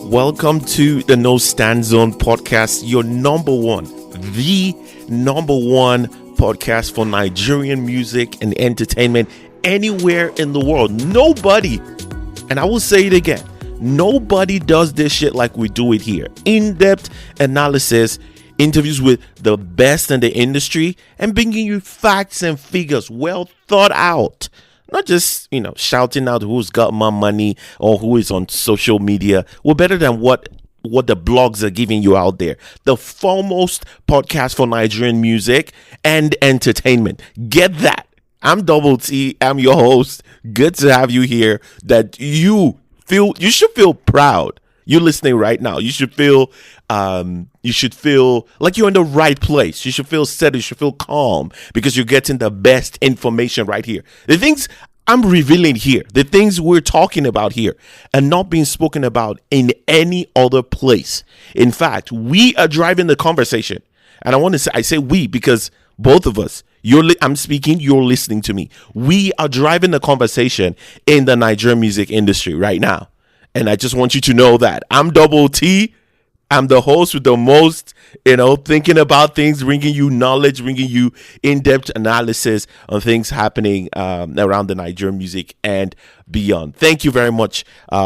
Welcome to the No Stand Zone podcast, your the number one podcast for Nigerian music and entertainment anywhere in the world. Nobody, and I will say it again, nobody does this shit like we do it here. In-depth analysis, interviews with the best in the industry, and bringing you facts and figures well thought out. Not just, shouting out who's got my money or who is on social media. We're better than what the blogs are giving you out there. The foremost podcast for Nigerian music and entertainment. Get that. I'm Double T. I'm your host. Good to have you here. That you should feel proud. You're listening right now. You should feel like you're in the right place. You should feel settled. You should feel calm because you're getting the best information right here. The things I'm revealing here, the things we're talking about here, are not being spoken about in any other place. In fact, we are driving the conversation. And I say we because both of us, I'm speaking, you're listening to me. We are driving the conversation in the Nigerian music industry right now. And I just want you to know that I'm Double T. I'm the host with the most, thinking about things, bringing you knowledge, bringing you in-depth analysis on things happening around the Nigerian music and beyond. Thank you very much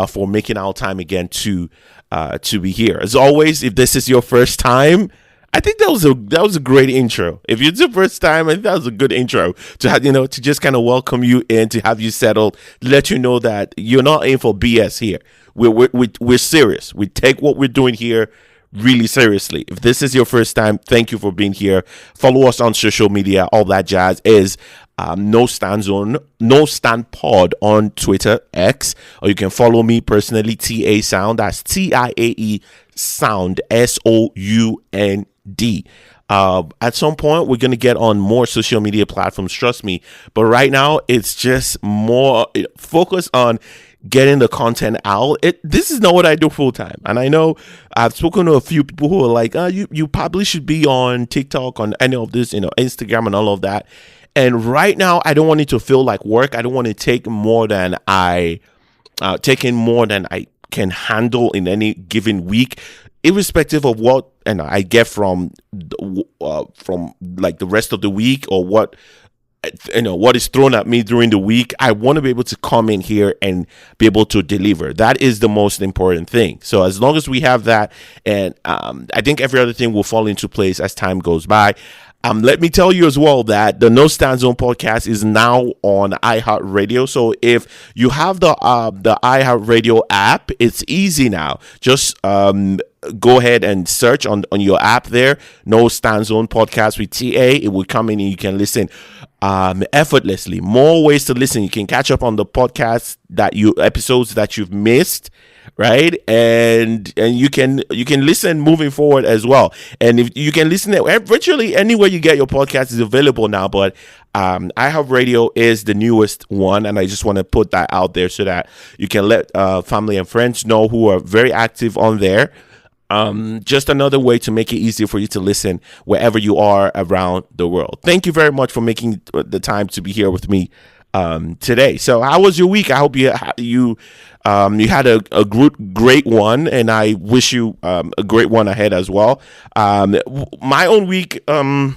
for making our time again to be here. As always, if this is your first time, I think that was a great intro. If it's your first time, I think that was a good intro to have, to just kind of welcome you in, to have you settled, let you know that you're not in for BS here. We're serious. We take what we're doing here really seriously. If this is your first time, thank you for being here. Follow us on social media. All that jazz is No Stand Zone, No Stand Pod on Twitter, X, or you can follow me personally, Tiae Sound. That's Tiae Sound, Sound. At some point, we're going to get on more social media platforms, trust me. But right now, it's just more focus on getting the content out. This is not what I do full time. And I know I've spoken to a few people who are like, you probably should be on TikTok, on any of this, Instagram and all of that. And right now, I don't want it to feel like work. I don't want to take more than I can handle in any given week, irrespective of what I get from like the rest of the week or what is thrown at me during the week. I want to be able to come in here and be able to deliver. That is the most important thing. So as long as we have that, and I think every other thing will fall into place as time goes by. Let me tell you as well that the No Stand Zone podcast is now on iHeartRadio. So if you have the iHeartRadio app, it's easy now. Just go ahead and search on your app there, No Stand Zone podcast with Tiae. It will come in and you can listen effortlessly. More ways to listen. You can catch up on the podcasts episodes that you've missed, right? And you can listen moving forward as well. And if you can listen virtually anywhere you get your podcast is available now, but iHeartRadio is the newest one, and I just want to put that out there so that you can let family and friends know who are very active on there. Just another way to make it easier for you to listen wherever you are around the world. Thank you very much for making the time to be here with me today. So how was your week? I hope you had a great one, and I wish you a great one ahead as well. My own week was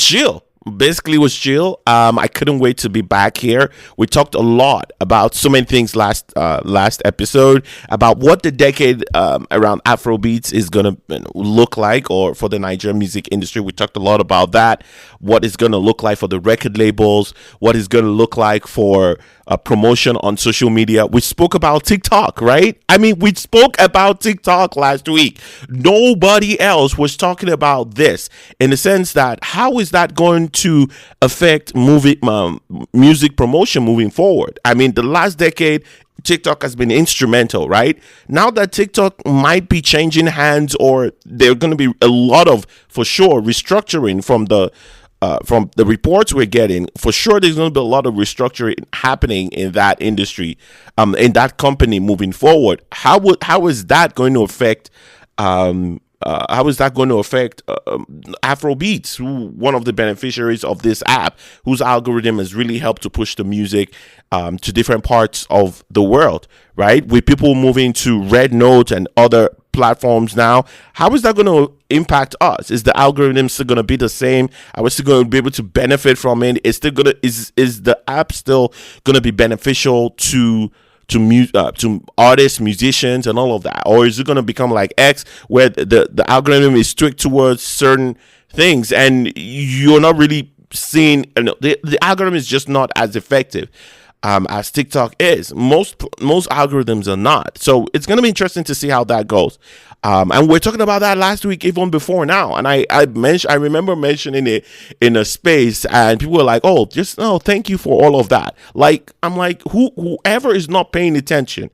chill. Basically was chill. I couldn't wait to be back here. We talked a lot about so many things last episode, about what the decade around Afrobeats is gonna look like, or for the Nigerian music industry. We talked a lot about that, what it's gonna look like for the record labels, what it's gonna look like for promotion on social media. We spoke about TikTok, right? I mean, we spoke about TikTok last week. Nobody else was talking about this, in the sense that how is that going to affect music promotion moving forward? I mean, the last decade, TikTok has been instrumental, right? Now that TikTok might be changing hands, or there's going to be a lot of, for sure, restructuring from the reports we're getting. For sure, there's going to be a lot of restructuring happening in that industry, in that company moving forward. How is that going to affect how is that going to affect Afrobeats, who one of the beneficiaries of this app, whose algorithm has really helped to push the music to different parts of the world, right? With people moving to Red Note and other platforms now, how is that going to impact us? Is the algorithm still going to be the same? Are we still going to be able to benefit from it? Is the app still going to be beneficial to artists, musicians, and all of that, or is it going to become like X, where the algorithm is strict towards certain things, and you're not really seeing, the algorithm is just not as effective as TikTok is. Most algorithms are not. So it's going to be interesting to see how that goes. And we're talking about that last week, even before now. And I remember mentioning it in a space, and people were like, thank you for all of that. Like, I'm like, whoever is not paying attention,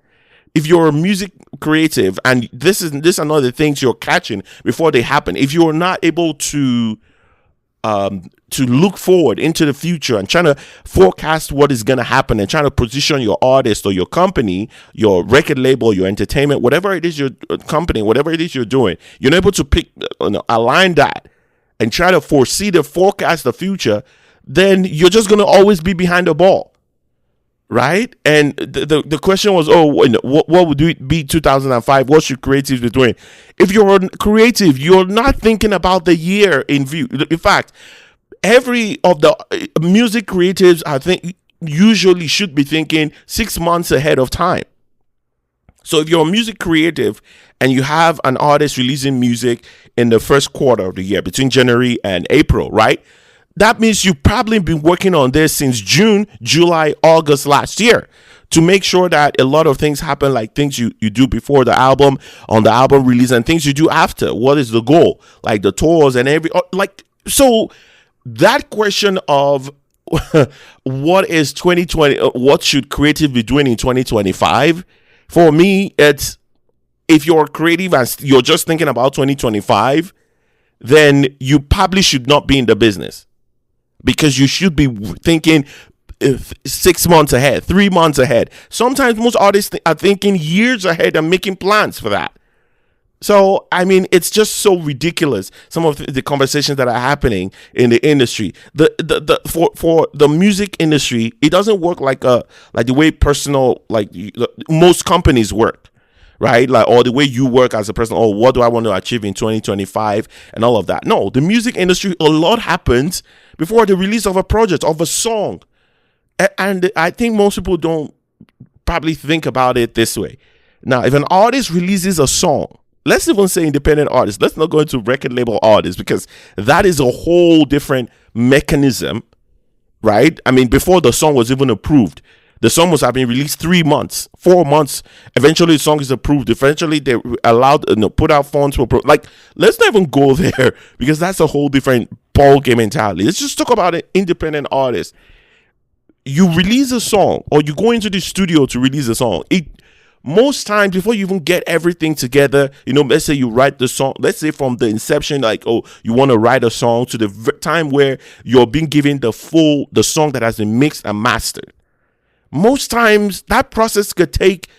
if you're a music creative, and this are not the things you're catching before they happen, if you're not able to look forward into the future and trying to forecast what is going to happen and trying to position your artist or your company, your record label, your entertainment, whatever it is, your company, whatever it is you're doing, you're not able to align that and try to forecast the future, then you're just going to always be behind the ball, right? And the question was, what would it be 2005? What should creatives be doing? If you're a creative, you're not thinking about the year in view. In fact, every of the music creatives, I think, usually should be thinking 6 months ahead of time. So if you're a music creative and you have an artist releasing music in the first quarter of the year, between January and April, right? That means you've probably been working on this since June, July, August last year, to make sure that a lot of things happen, like things you do before the album, on the album release, and things you do after. What is the goal? Like the tours and so that question of what is 2020, what should creative be doing in 2025? For me, it's, if you're creative and you're just thinking about 2025, then you probably should not be in the business, because you should be thinking 6 months ahead, 3 months ahead. Sometimes most artists are thinking years ahead and making plans for that. So, I mean, it's just so ridiculous, some of the conversations that are happening in the industry. For the music industry, it doesn't work like the way most companies work, right? Like, or the way you work as a person, or what do I want to achieve in 2025 and all of that. No, the music industry, a lot happens before the release of a project, of a song. And I think most people don't probably think about it this way. Now, if an artist releases a song, let's even say independent artists, let's not go into record label artists, because that is a whole different mechanism, right? I mean, before the song was even approved, the song must have been released 3 months, 4 months. Eventually, the song is approved. Eventually, they allowed, put out funds for, like, let's not even go there, because that's a whole different ball game entirely. Let's just talk about an independent artist. You release a song, or you go into the studio to release a song. Most times, before you even get everything together, let's say you write the song, let's say from the inception, like, you want to write a song, to the time where you're being given the song that has been mixed and mastered. Most times, that process could take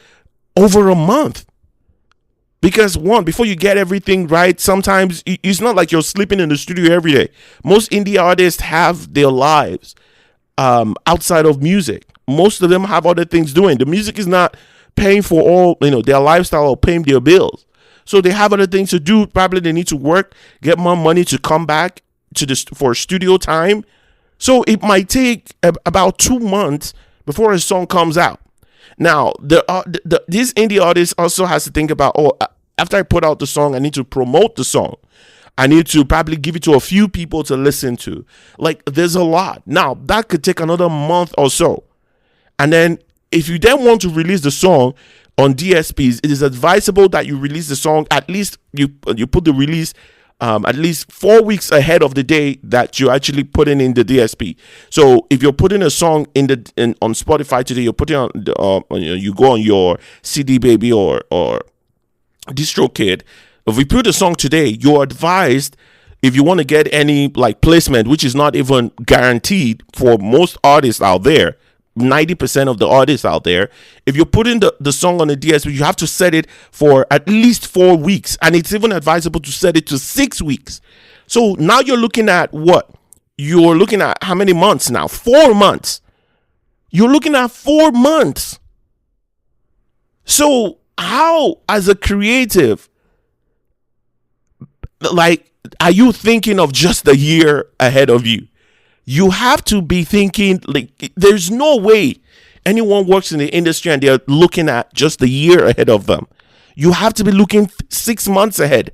over a month. Because before you get everything right, sometimes it's not like you're sleeping in the studio every day. Most indie artists have their lives outside of music. Most of them have other things doing. The music is not paying for all, their lifestyle or paying their bills. So they have other things to do. Probably they need to work, get more money to come back for studio time. So it might take about 2 months before a song comes out. Now, this indie artist also has to think about, after I put out the song, I need to promote the song. I need to probably give it to a few people to listen to. Like, there's a lot. Now, that could take another month or so. And then, if you then want to release the song on DSPs, it is advisable that you release the song, at least you put the release at least 4 weeks ahead of the day that you actually putting in the DSP. So if you're putting a song on Spotify today, you're putting on you go on your CD Baby or DistroKid. If we put a song today, you're advised, if you want to get any like placement, which is not even guaranteed for most artists out there, 90% of the artists out there, if you're putting the song on the DSP, you have to set it for at least 4 weeks. And it's even advisable to set it to 6 weeks. So now you're looking at what? You're looking at how many months now? 4 months. You're looking at 4 months. So how, as a creative, like, are you thinking of just the year ahead of you? You have to be thinking, like, there's no way anyone works in the industry and they're looking at just the year ahead of them. You have to be looking 6 months ahead.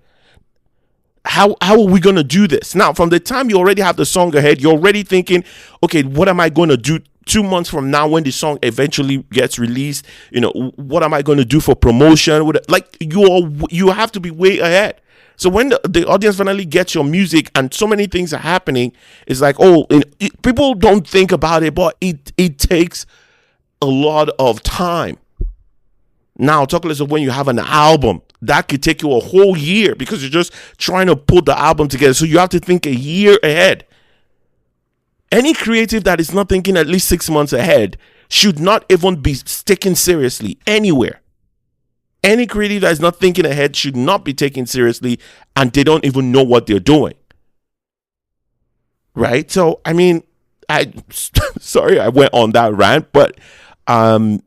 How are we going to do this? Now, from the time you already have the song ahead, you're already thinking, okay, what am I going to do 2 months from now when the song eventually gets released? You know, what am I going to do for promotion? Like, you have to be way ahead. So when the audience finally gets your music and so many things are happening, it's like, people don't think about it, but it takes a lot of time. Now, talk less of when you have an album. That could take you a whole year because you're just trying to put the album together. So you have to think a year ahead. Any creative that is not thinking at least 6 months ahead should not even be taken seriously anywhere. Any creative that is not thinking ahead should not be taken seriously, and they don't even know what they're doing. Right? So, I mean, sorry I went on that rant, but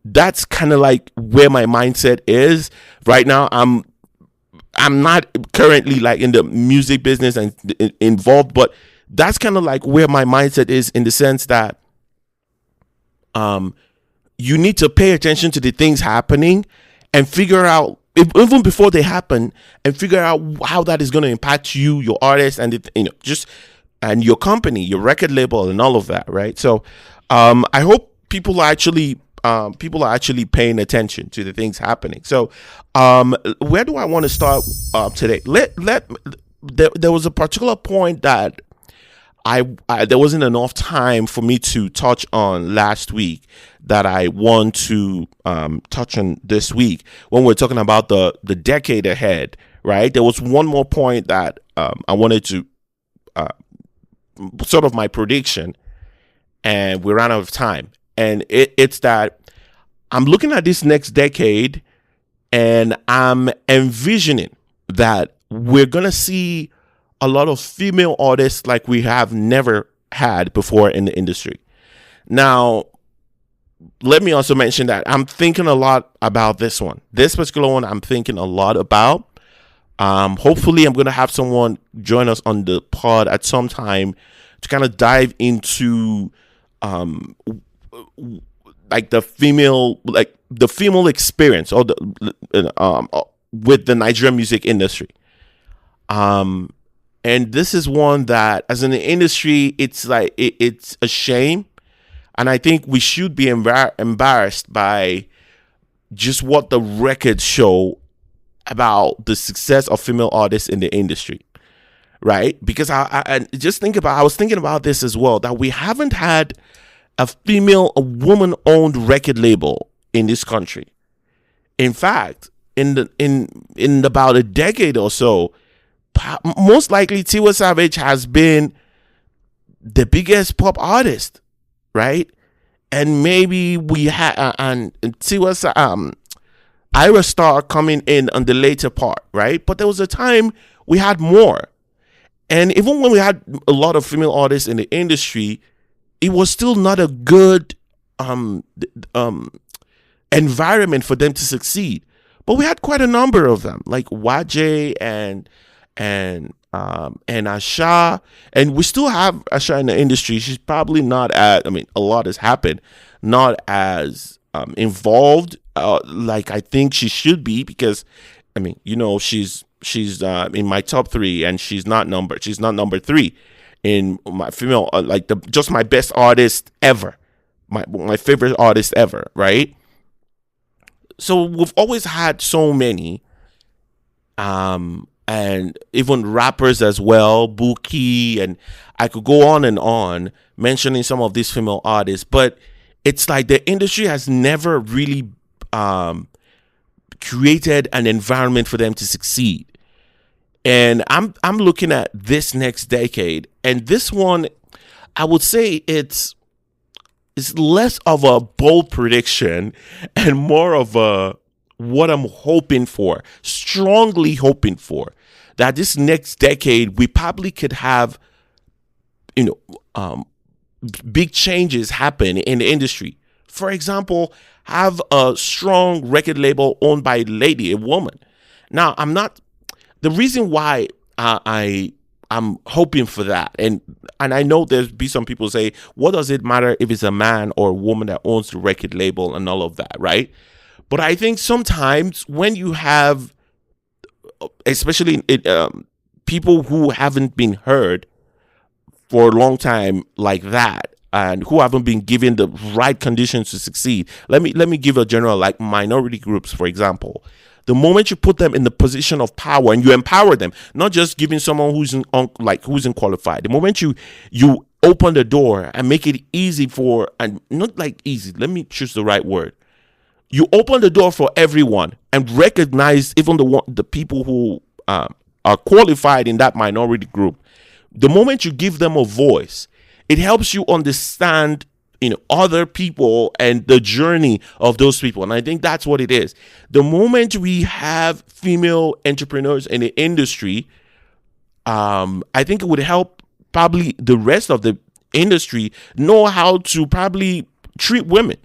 that's kind of like where my mindset is right now. I'm not currently like in the music business and involved, but that's kind of like where my mindset is, in the sense that you need to pay attention to the things happening and figure out, even before they happen, and figure out how that is going to impact you, your artist, and and your company, your record label, and all of that, right? So I hope people are actually paying attention to the things happening. So where do I want to start today? There was a particular point that there wasn't enough time for me to touch on last week that I want to touch on this week when we're talking about the decade ahead, right? There was one more point that I wanted to sort of my prediction, and we ran out of time. And it's that I'm looking at this next decade, and I'm envisioning that we're going to see a lot of female artists like we have never had before in the industry. Now, let me also mention that I'm thinking a lot about this one. This particular one I'm thinking a lot about. Hopefully, I'm going to have someone join us on the pod at some time to kind of dive into like the female experience or with the Nigerian music industry. And this is one that, as an industry, it's like it's a shame, and I think we should be embarrassed by just what the records show about the success of female artists in the industry, right? Because I was thinking about this as well, that we haven't had a woman-owned record label in this country. In fact, in about a decade or so, most likely Tiae Savage has been the biggest pop artist, right? And maybe we had and Tiae Ira Star coming in on the later part, right? But there was a time we had more, and even when we had a lot of female artists in the industry, it was still not a good environment for them to succeed. But we had quite a number of them, like Waje and Asha, and we still have Asha in the industry. She's probably not as, a lot has happened, not as involved like I think she should be, because she's in my top 3, and she's not number 3 in my female just my best artist ever, my favorite artist ever, right? So we've always had so many and even rappers as well, Buki, and I could go on and on mentioning some of these female artists, but it's like the industry has never really created an environment for them to succeed. And I'm looking at this next decade, and this one, I would say it's It's less of a bold prediction and more of a what I'm hoping for, strongly hoping for, that this next decade we probably could have, you know, big changes happen in the industry. For example, have a strong record label owned by a lady, a woman. Now, I'm not the reason why I'm hoping for that, and I know there's be some people say, what does it matter if it's a man or a woman that owns the record label and all of that, right? But I think sometimes when you have, especially people who haven't been heard for a long time like that, and who haven't been given the right conditions to succeed. Let me give a general, like minority groups, for example. The moment you put them in the position of power and you empower them, not just giving someone who's who's unqualified. The moment you open the door and make it easy for, and not like easy, let me choose the right word. You open the door for everyone and recognize even the people who are qualified in that minority group. The moment you give them a voice, it helps you understand, other people and the journey of those people. And I think that's what it is. The moment we have female entrepreneurs in the industry, I think it would help probably the rest of the industry know how to probably treat women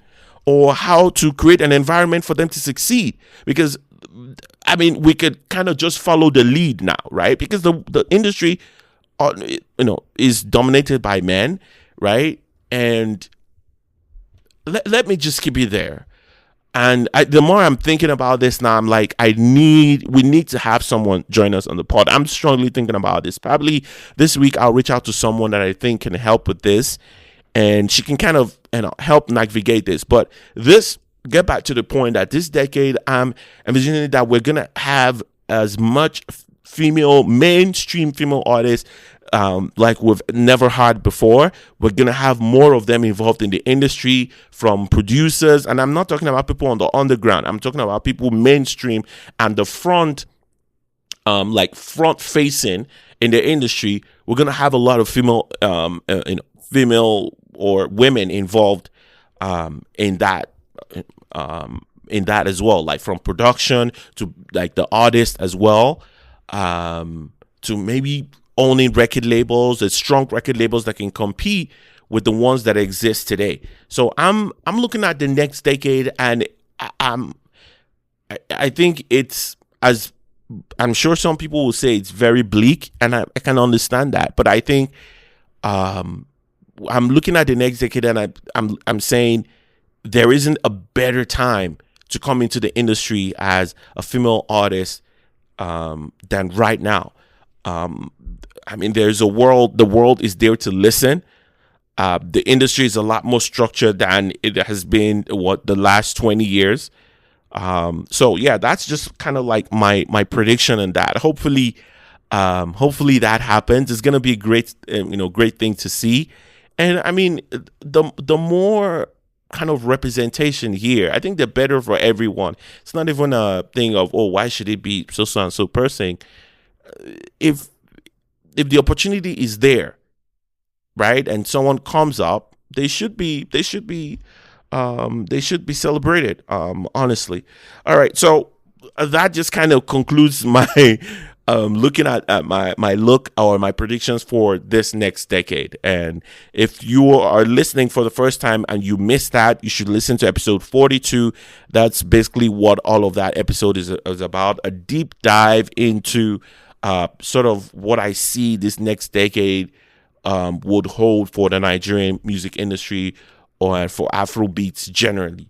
or how to create an environment for them to succeed. Because, I mean, we could kind of just follow the lead now, right? Because the industry, is dominated by men, right? And let me just keep it there. And the more I'm thinking about this now, I'm like, we need to have someone join us on the pod. I'm strongly thinking about this. Probably this week, I'll reach out to someone that I think can help with this, and she can kind of help navigate this. But get back to the point that this decade, I'm envisioning that we're gonna have as much mainstream female artists like we've never had before. We're gonna have more of them involved in the industry, from producers, and I'm not talking about people on the underground. I'm talking about people mainstream and the front facing in the industry. We're gonna have a lot of female or women involved in that as well, like from production to like the artist as well, to maybe owning record labels, the strong record labels that can compete with the ones that exist today. So I'm looking at the next decade, and I think it's, as I'm sure some people will say, it's very bleak, and I can understand that. But I think I'm looking at the next decade, and I'm saying there isn't a better time to come into the industry as a female artist than right now. I mean, the world is there to listen. The industry is a lot more structured than it has been the last 20 years. So yeah, that's just kind of like my prediction on that. Hopefully that happens. It's gonna be a great thing to see. And I mean, the more kind of representation here, I think the better for everyone. It's not even a thing of, oh, why should it be so and so person? If the opportunity is there, right, and someone comes up, they should be celebrated. Honestly. All right, so that just kind of concludes my looking at my look or my predictions for this next decade. And if you are listening for the first time and you missed that, you should listen to episode 42. That's basically what all of that episode is about, a deep dive into sort of what I see this next decade would hold for the Nigerian music industry or for Afrobeats generally.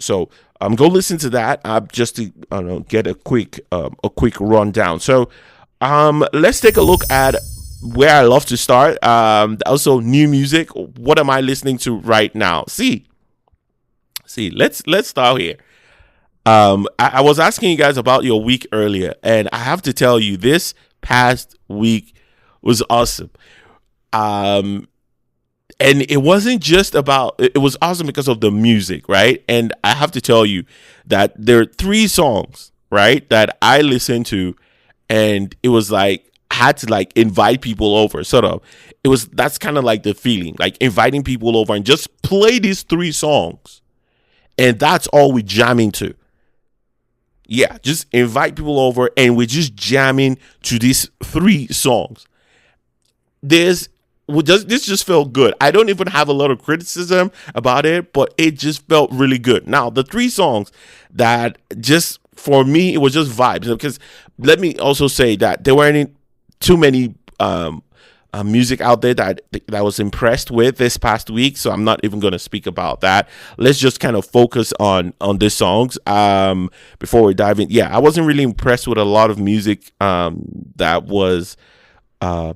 So go listen to that just to get a quick rundown. So let's take a look at where I love to start. Also, new music. What am I listening to right now? See, let's start here. I was asking you guys about your week earlier, and I have to tell you, this past week was awesome. And it wasn't just it was awesome because of the music, right? And I have to tell you that there are 3 songs, right, that I listened to, and it was like, I had to like invite people over, sort of. That's kind of like the feeling, like inviting people over and just play these 3 songs, and that's all we jamming to. Yeah, just invite people over and we're just jamming to these 3 songs. This just felt good. I don't even have a lot of criticism about it, but it just felt really good. Now, the 3 songs that just, for me, it was just vibes. Because let me also say that there weren't too many music out there that I was impressed with this past week, so I'm not even going to speak about that. Let's just kind of focus on these songs before we dive in. Yeah, I wasn't really impressed with a lot of music that was out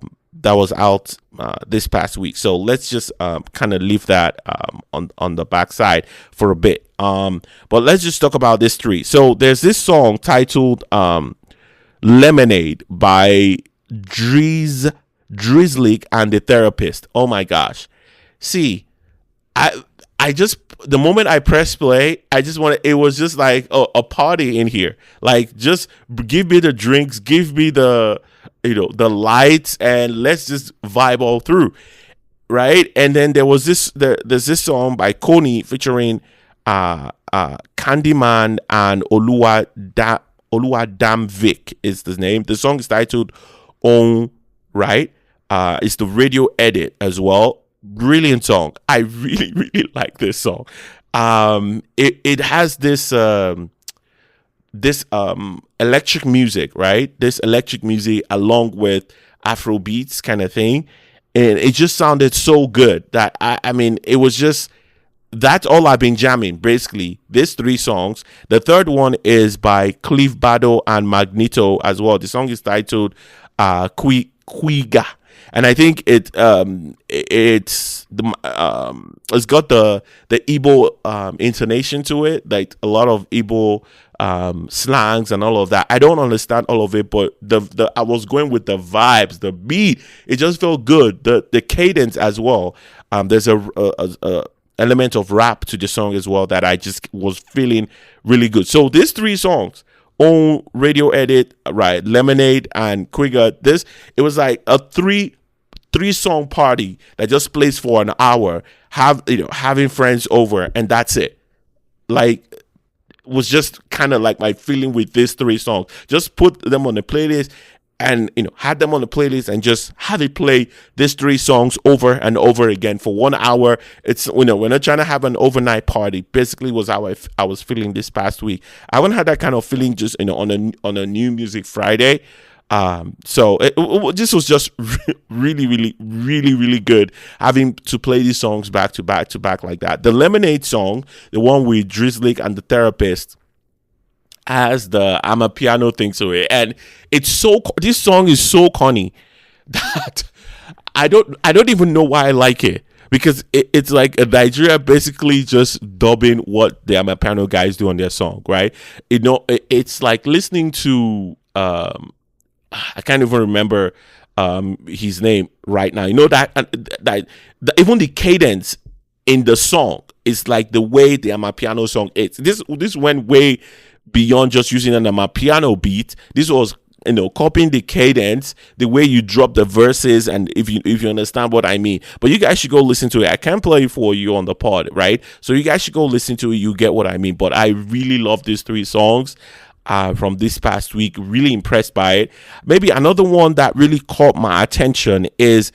this past week, so let's just kind of leave that on the backside for a bit. But let's just talk about this 3. So there's this song titled Lemonade by Drizzly and the Therapist. Oh my gosh. See, I just, the moment I press play, I just it was just like a party in here. Like, just give me the drinks, give me the lights, and let's just vibe all through. Right? And then there's this song by Koni featuring Candyman and Oluwadamvik is the name. The song is titled On. Right? It's the radio edit as well. Brilliant song. I really, really like this song. It has this electric music, right? This electric music along with Afro beats kind of thing. And it just sounded so good that I mean, it was just, that's all I've been jamming, basically. These 3 songs. The third one is by Cliff Bado and Magneto as well. The song is titled Quiga, and I think it's got the Igbo intonation to it, like a lot of Igbo slangs and all of that. I don't understand all of it, but I was going with the vibes, the beat. It just felt good. The cadence as well. There's a element of rap to the song as well that I just was feeling really good. So these 3 songs on radio edit, right, Lemonade and Quiga, it was like a three song party that just plays for an hour, having friends over, and that's it. Like, was just kind of like my feeling with these 3 songs. Just put them on the playlist and had them on the playlist and just have it play these 3 songs over and over again for 1 hour. It's we're not trying to have an overnight party. Basically, was how I was feeling this past week. I haven't had that kind of feeling just on a New Music Friday. So this was just really, really, really, really good, having to play these songs back to back to back like that. The Lemonade song, the one with Drizzly and the Therapist, has the I'm a piano thing to it, and this song is so corny that I don't even know why I like it, because it's like a Nigeria basically just dubbing what the I'm a piano guys do on their song, right? It's like listening to I can't even remember his name right now. That even the cadence in the song is like the way the Amapiano song is. This went way beyond just using an Amapiano beat. This was copying the cadence, the way you drop the verses, and if you understand what I mean. But you guys should go listen to it. I can't play it for you on the pod, right? So you guys should go listen to it. You get what I mean. But I really love these 3 songs from this past week. Really impressed by it. Maybe another one that really caught my attention is,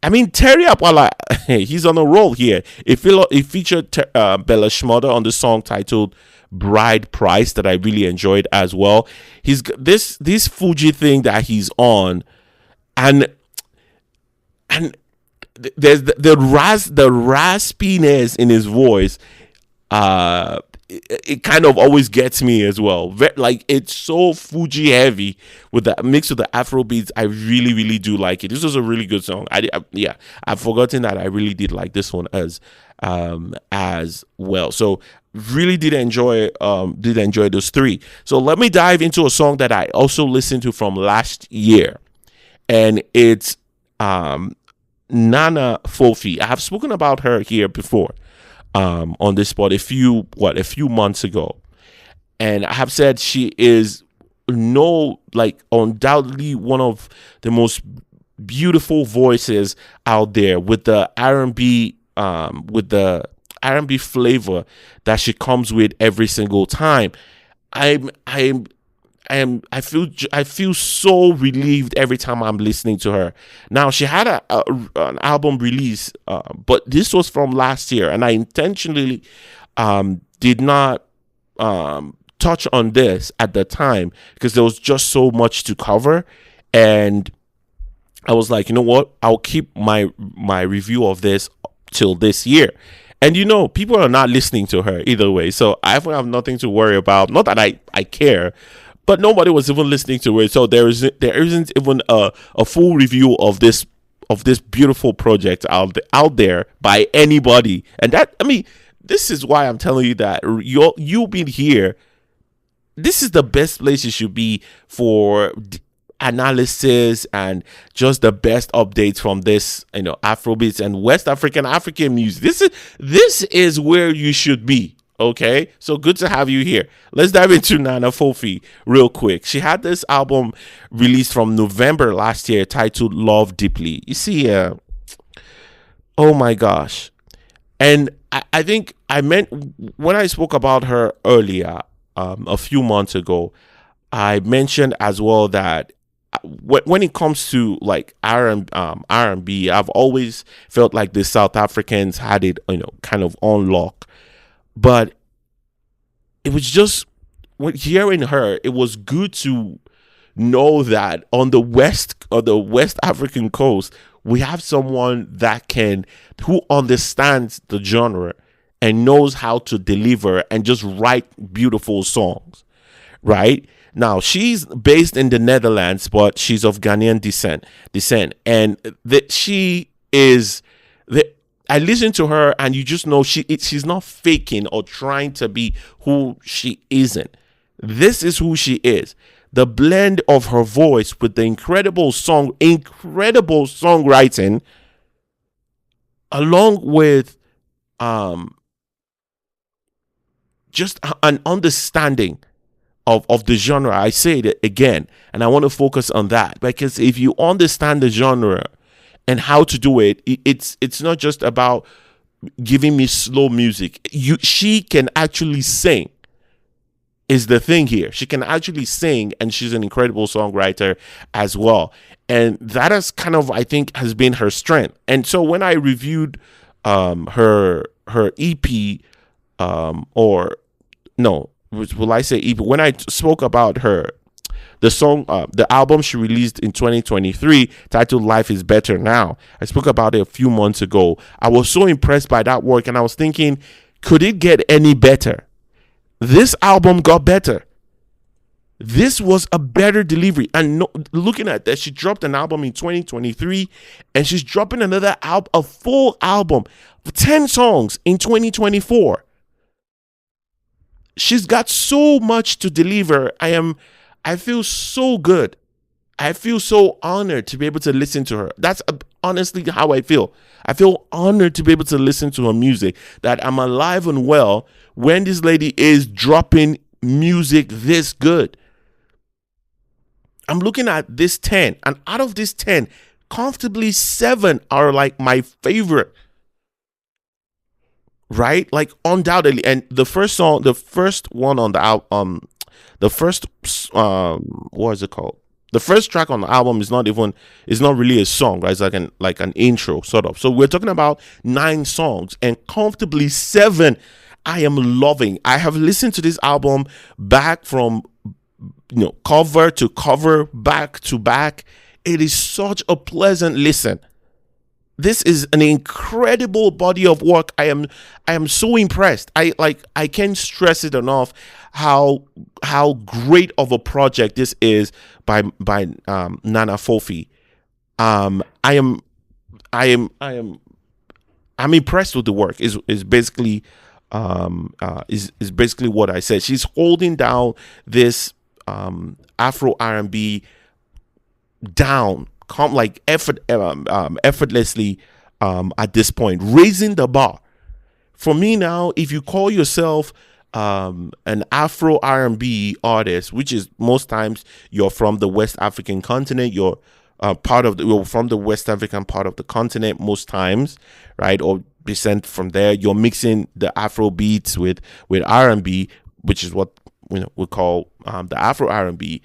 Terry Apwala, he's on a roll here. It featured Bella Shmurda on the song titled Bride Price that I really enjoyed as well. He's this Fuji thing that he's on, and there's the raspiness in his voice. It kind of always gets me as well. Like, it's so Fuji heavy with the mix with the Afro beats. I really, really do like it. This was a really good song. I've forgotten that I really did like this one as well. So really did enjoy those 3. So let me dive into a song that I also listened to from last year, and it's Nana Fofie. I have spoken about her here before. On this spot a few months ago, and I have said she is know, like, undoubtedly one of the most beautiful voices out there with the R&B, with the R&B flavor that she comes with every single time. I'm I feel so relieved every time I'm listening to her. Now she had an album release, but this was from last year, and I intentionally did not touch on this at the time because there was just so much to cover, and I was like, you know what? I'll keep my review of this till this year. And people are not listening to her either way, so I have nothing to worry about. Not that I care, but nobody was even listening to it, so there isn't even a full review of this beautiful project out there by anybody. And that, I mean, this is why I'm telling you that you've been here. This is the best place you should be for analysis and just the best updates from this, Afrobeats and West African music. This is where you should be. Okay, so good to have you here. Let's dive into Nana Fofie real quick. She had this album released from November last year titled Love Deeply. You see, oh my gosh. And I think I meant, when I spoke about her earlier, a few months ago, I mentioned as well that when it comes to like R&B, I've always felt like the South Africans had it, kind of on lock. But it was just, when hearing her, it was good to know that on the West African coast, we have someone who understands the genre and knows how to deliver and just write beautiful songs, right? Now, she's based in the Netherlands, but she's of Ghanaian descent, and she is I listen to her, and you just know she's not faking or trying to be who she isn't. This is who she is. The blend of her voice with the incredible songwriting, along with just an understanding of the genre. I say it again, and I want to focus on that, because if you understand the genre and how to do it, it's not just about giving me slow music. She can actually sing, is the thing here. She can actually sing, and she's an incredible songwriter as well. And that has kind of, I think, has been her strength. And so when I reviewed her EP, or no, will I say EP? When I spoke about the song, the album she released in 2023 titled Life is Better Now, I spoke about it a few months ago. I was so impressed by that work, and I was thinking, could it get any better? This album got better. This was a better delivery. And looking at that, she dropped an album in 2023, and she's dropping another album, a full album, 10 songs in 2024. She's got so much to deliver. I feel so good. I feel so honored to be able to listen to her. That's honestly how I feel. I feel honored to be able to listen to her music, that I'm alive and well when this lady is dropping music this good. I'm looking at this 10, and out of this 10, comfortably 7 are like my favorite. Right? Like, undoubtedly. And the first one on the album, what is it called? The first track on the album is not really a song, right? It's like an intro sort of. So we're talking about 9 songs, and comfortably 7 I am loving. I have listened to this album back from cover to cover, back to back. It is such a pleasant listen. This is an incredible body of work. I am so impressed. I can't stress it enough how great of a project this is by Nana Fofie. I'm impressed with the work. Is basically is basically what I said. She's holding down this Afro R&B down, effortlessly at this point, raising the bar. For me now, if you call yourself an Afro R&B artist, which is most times you're from the West African continent, you're from the West African part of the continent most times, right? Or descent from there. You're mixing the Afro beats with R&B, which is what we call the Afro R&B.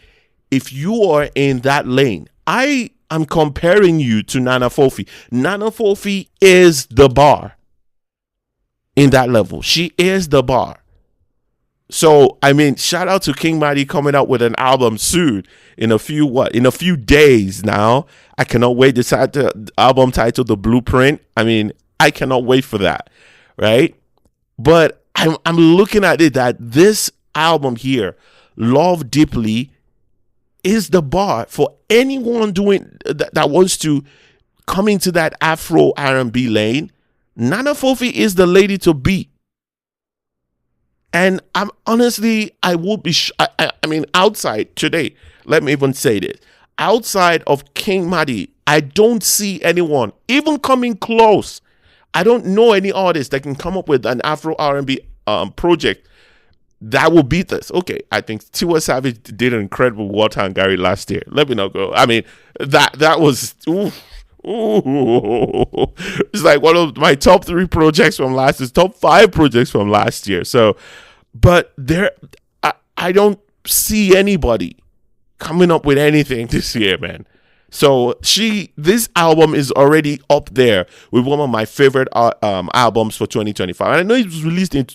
If you are in that lane, I am comparing you to Nana Fofie. Nana Fofie is the bar in that level. She is the bar. So, I mean, shout out to King Madi coming out with an album soon in a few days now. I cannot wait. The album titled The Blueprint. I mean, I cannot wait for that, right? But I'm looking at it that this album here, Love Deeply, is the bar for anyone doing that wants to come into that Afro R&B lane. Nana Fofie is the lady to beat. And I'm honestly, I would be, I mean, outside today, let me even say this. Outside of King Madi, I don't see anyone even coming close. I don't know any artist that can come up with an Afro R&B project that will beat this. Okay, I think Tiwa Savage did an incredible Water and Gary last year. Let me not go. I mean, that was, ooh, it's like one of my top 3 projects from last year, top 5 projects from last year. So, but I don't see anybody coming up with anything this year, man. So this album is already up there with one of my favorite albums for 2025. And I know it was released in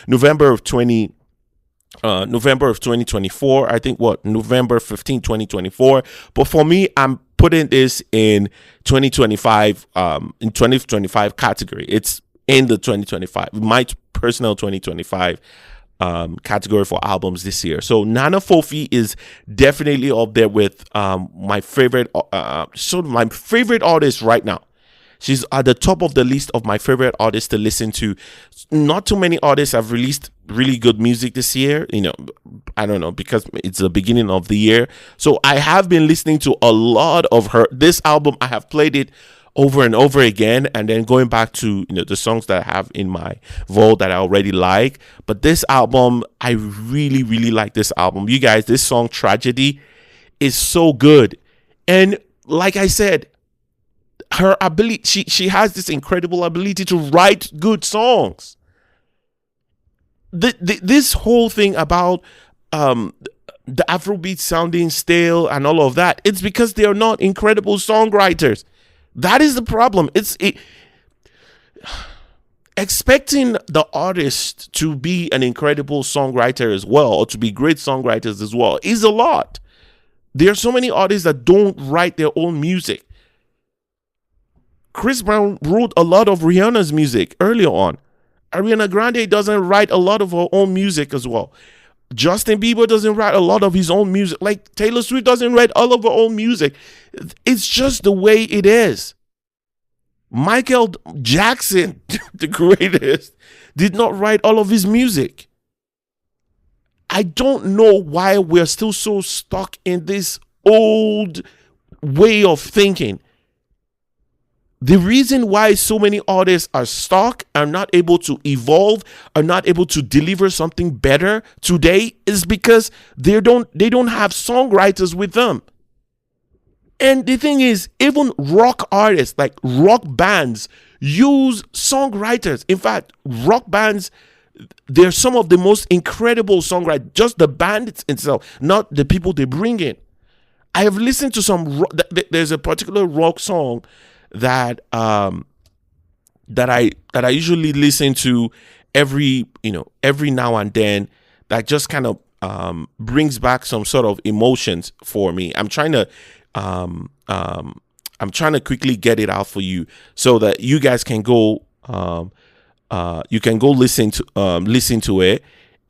November of 2024. I think November 15, 2024. But for me, I'm putting this in 2025 category. It's in the 2025, my personal 2025 category for albums this year. So Nana Fofie is definitely up there with my favorite my favorite artist right now. She's at the top of the list of my favorite artists to listen to. Not too many artists have released really good music this year. I don't know, because it's the beginning of the year. So I have been listening to a lot of her. This album, I have played it over and over again, and then going back to the songs that I have in my vault that I already like. But this album, I really, really like this album. You guys, this song Tragedy is so good. And like I said, her ability, she has this incredible ability to write good songs. This whole thing about the Afrobeat sounding stale and all of that, it's because they are not incredible songwriters. That is the problem. Expecting the artist to be an incredible songwriter as well, or to be great songwriters as well, is a lot. There are so many artists that don't write their own music. Chris Brown wrote a lot of Rihanna's music earlier on. Ariana Grande doesn't write a lot of her own music as well. Justin Bieber doesn't write a lot of his own music. Like Taylor Swift doesn't write all of her own music. It's just the way it is. Michael Jackson, the greatest, did not write all of his music. I don't know why we're still so stuck in this old way of thinking. The reason why so many artists are stuck, are not able to evolve, are not able to deliver something better today is because they don't have songwriters with them. And the thing is, even rock artists, like rock bands, use songwriters. In fact, rock bands, they're some of the most incredible songwriters, just the band itself, not the people they bring in. I have listened to there's a particular rock song that I usually listen to every now and then, that just kind of brings back some sort of emotions for me. I'm trying to quickly get it out for you so that you guys can go listen to it,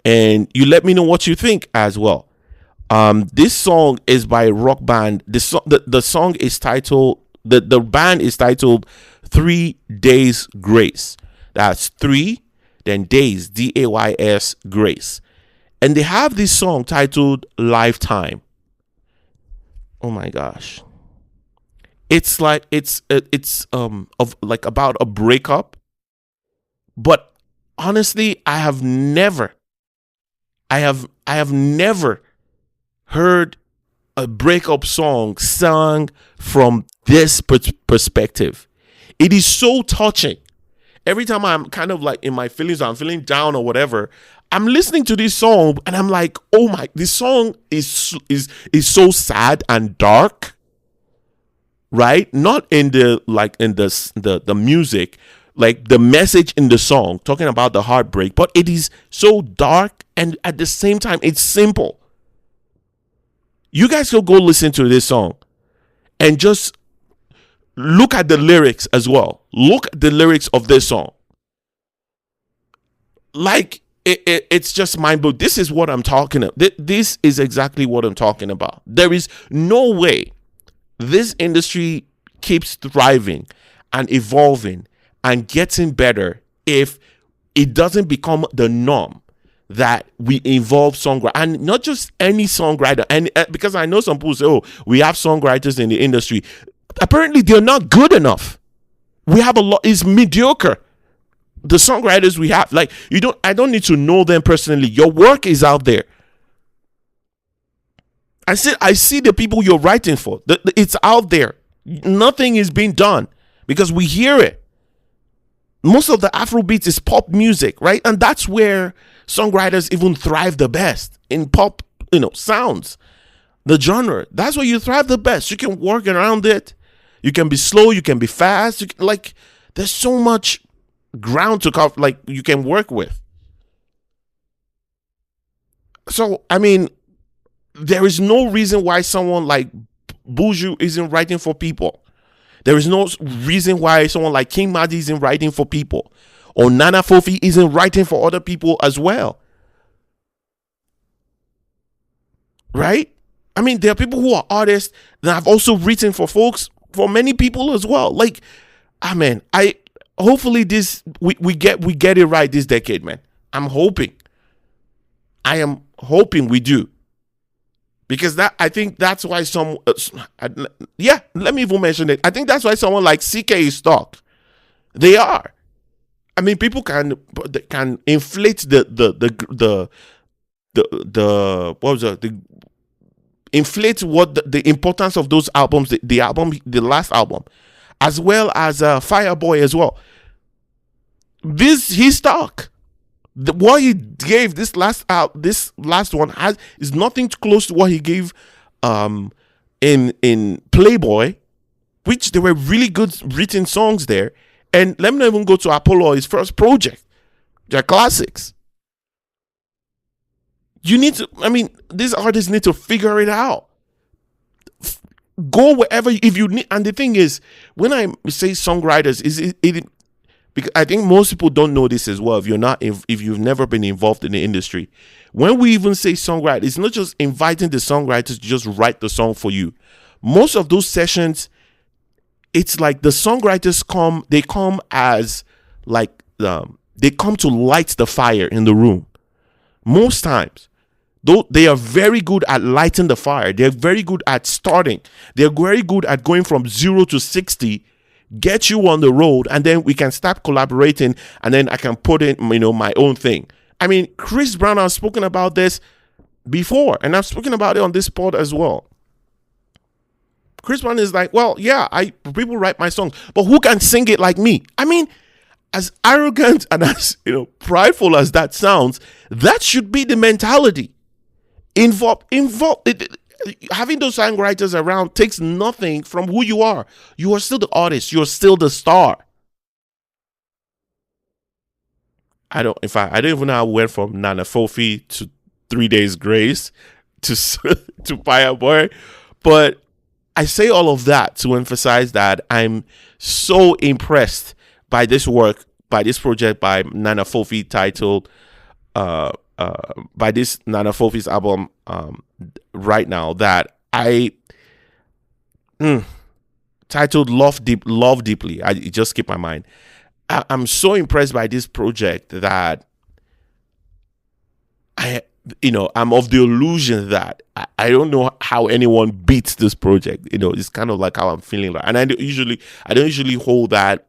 and you let me know what you think as well. This song is by a rock band. The song is titled, the band is titled 3 Days Grace. That's 3, then days, DAYS, Grace. And they have this song titled Lifetime. Oh my gosh. It's like it's about a breakup. But honestly, I have never I have never heard a breakup song sung from this perspective. It is so touching. Every time I'm kind of like in my feelings, I'm feeling down or whatever, I'm listening to this song and I'm like, oh my, this song is so sad and dark, right? Not in the like in the music, like the message in the song talking about the heartbreak, but it is so dark and at the same time it's simple. You guys can go listen to this song and just look at the lyrics as well. Look at the lyrics of this song. Like it's just mind blowing. This is what I'm talking about. This is exactly what I'm talking about. There is no way this industry keeps thriving and evolving and getting better if it doesn't become the norm that we involve songwriter, and not just any songwriter. And because I know some people say, oh, we have songwriters in the industry. Apparently they're not good enough. We have a lot, it's mediocre. The songwriters we have, like, I don't need to know them personally. Your work is out there. I see the people you're writing for. It's out there. Nothing is being done because we hear it. Most of the Afrobeats is pop music, right? And that's where songwriters even thrive the best, in pop, sounds. The genre, that's where you thrive the best. You can work around it. You can be slow, you can be fast. There's so much ground to cover, like, you can work with. So, I mean, there is no reason why someone like Buju isn't writing for people. There is no reason why someone like King Madi isn't writing for people, or Nana Fofie isn't writing for other people as well. Right? I mean, there are people who are artists that have also written for for many people as well. Like, hopefully we get it right this decade, man. I am hoping we do. Because I think that's why let me even mention it. I think that's why someone like CK is stuck. They are. I mean, people can inflate inflate what the importance of those albums, the last album, as well as Fireboy as well. He's stuck. What he gave this last one is nothing close to what he gave in Playboy, which there were really good written songs there. And let me not even go to Apollo, his first project. They're classics. These artists need to figure it out. Go wherever if you need. And the thing is, when I say songwriters, because I think most people don't know this as well. If you've never been involved in the industry, when we even say songwriter, it's not just inviting the songwriters to just write the song for you. Most of those sessions, it's like the songwriters come as like they come to light the fire in the room. Most times, though, they are very good at lighting the fire. They're very good at starting. They're very good at going from 0 to 60. Get you on the road, and then we can start collaborating, and then I can put in my own thing. I mean, Chris Brown, I've spoken about this before, and I've spoken about it on this pod as well. Chris Brown is like, well, yeah, people write my songs, but who can sing it like me? I mean, as arrogant and as prideful as that sounds, that should be the mentality. Having those songwriters around takes nothing from who you are. You are still the artist. You're still the star. I don't even know how I went from Nana Fofie to 3 Days Grace to Fireboy, but I say all of that to emphasize that I'm so impressed by this work, by this project by Nana Fofie titled by this Nana Fofie's album right now, that titled Love Deeply. It just skipped my mind. I'm so impressed by this project that I'm of the illusion that I don't know how anyone beats this project. It's kind of like how I'm feeling. And I don't usually hold that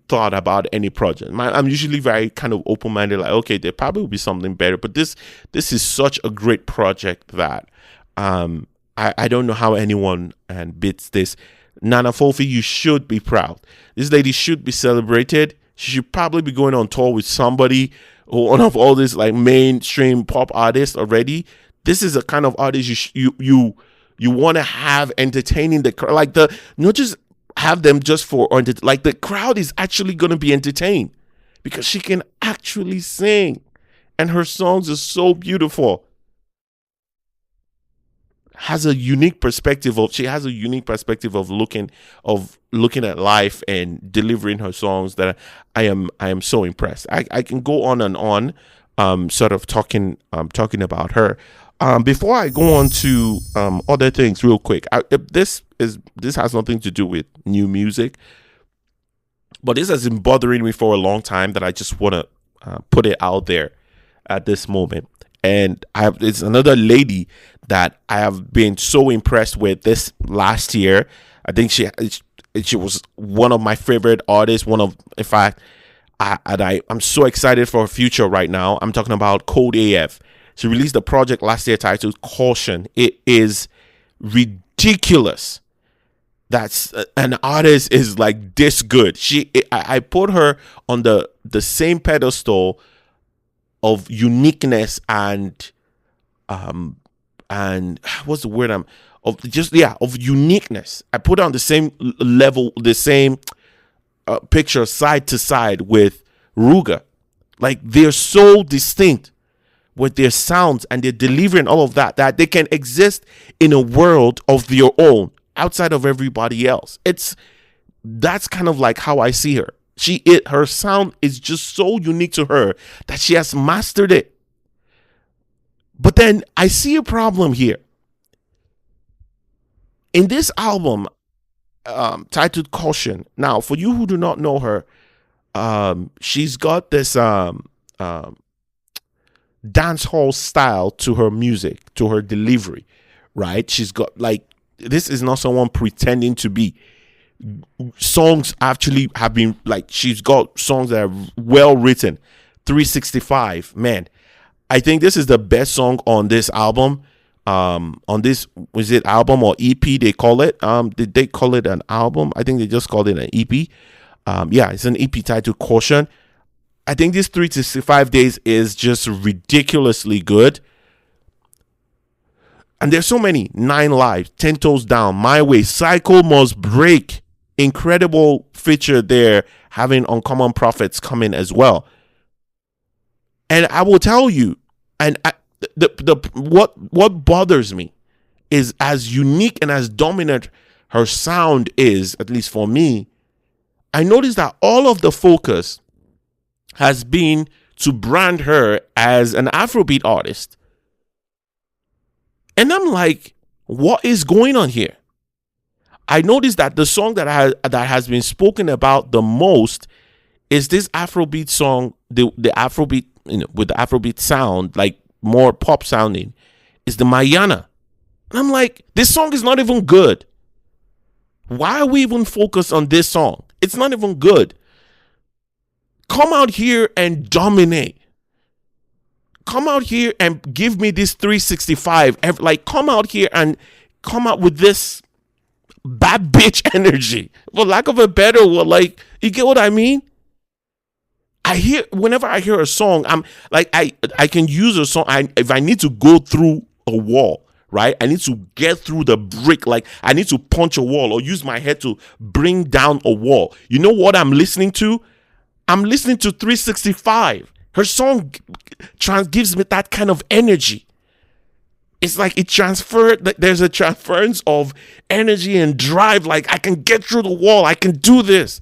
thought about any project. I'm usually very kind of open-minded, like, okay, there probably will be something better, but this is such a great project that I don't know how anyone beats this. Nana Fofie, you should be proud. This lady should be celebrated. She should probably be going on tour with somebody, or one of all these like mainstream pop artists already. This is a kind of artist you want to have entertaining the crowd, like not just have them just for, like the crowd is actually going to be entertained because she can actually sing, and her songs are so beautiful. She has a unique perspective of looking at life and delivering her songs that I am so impressed. I can go on and on, sort of talking about her. Before I go on to other things real quick, this has nothing to do with new music, but this has been bothering me for a long time that I just want to put it out there at this moment. And it's another lady that I have been so impressed with this last year. I think she was one of my favorite artists. In fact, I'm so excited for her future right now. I'm talking about Kold AF. She released a project last year titled Caution. It is ridiculous. That's an artist is like this good. I put her on the same pedestal of uniqueness and what's the word of uniqueness. I put her on the same level, the same picture side to side with Ruga. Like, they're so distinct with their sounds and their delivery and all of that they can exist in a world of their own outside of everybody else. That's kind of like how I see her. Her sound is just so unique to her that she has mastered it. But then I see a problem here. In this album, titled Caution. Now, for you who do not know her, she's got this dance hall style to her music, to her delivery, right? She's got this is not someone pretending to be. Songs actually have been she's got songs that are well written. 365, man. I think this is the best song on this album. On this, was it album or EP they call it? Did they call it an album? I think they just called it an EP. Yeah, it's an EP titled Caution. I think this 365 days is just ridiculously good. And there's so many. 9 Lives, 10 Toes Down, My Way, Cycle Must Break. Incredible feature there, having Uncommon Prophets come in as well. And I will tell you, and what bothers me is, as unique and as dominant her sound is, at least for me, I noticed that all of the focus has been to brand her as an Afrobeat artist. And I'm like, what is going on here? I noticed that the song that has been spoken about the most is this Afrobeat song, the Afrobeat, with the Afrobeat sound, like more pop sounding, is the Mayana. And I'm like, this song is not even good. Why are we even focused on this song? It's not even good. Come out here and dominate. Come out here and give me this 365. Come out here and come out with this bad bitch energy, for lack of a better word. You get what I mean? Whenever I hear a song, I'm like, I can use a song. If I need to go through a wall, right? I need to get through the brick. I need to punch a wall or use my head to bring down a wall. You know what I'm listening to? I'm listening to 365. Her song gives me that kind of energy. It's like it transferred. There's a transference of energy and drive. I can get through the wall. I can do this.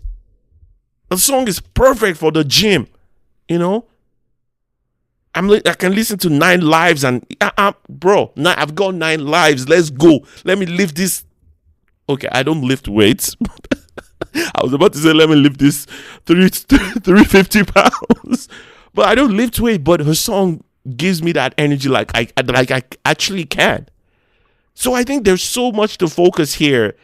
The song is perfect for the gym. I can listen to 9 Lives and bro, I've got 9 lives. Let's go. Let me lift this. Okay, I don't lift weights. I was about to say, let me lift this 350 pounds. But I don't lift weight. But her song gives me that energy like I actually can. So I think there's so much to focus here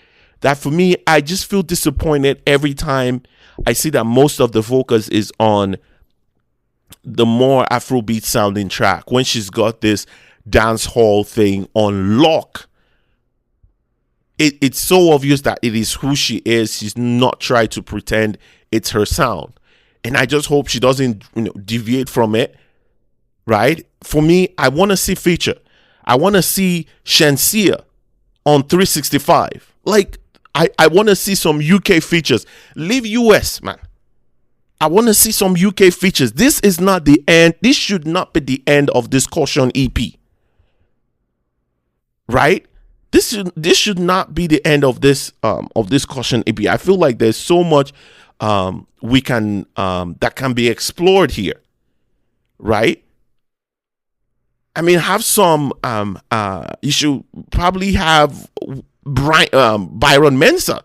that for me, I just feel disappointed every time I see that most of the focus is on the more Afrobeat sounding track when she's got this dance hall thing on lock. It's so obvious that it is who she is. She's not trying to pretend it's her sound. And I just hope she doesn't, deviate from it. Right? For me, I want to see feature. I want to see Shensia on 365. Like, I want to see some UK features. Leave US, man. I want to see some UK features. This is not the end. This should not be the end of this Caution EP. Right? This should not be the end of this Caution EP. I feel like there's so much we can that can be explored here. Right? I mean, have some. You should probably have Byron Mensah.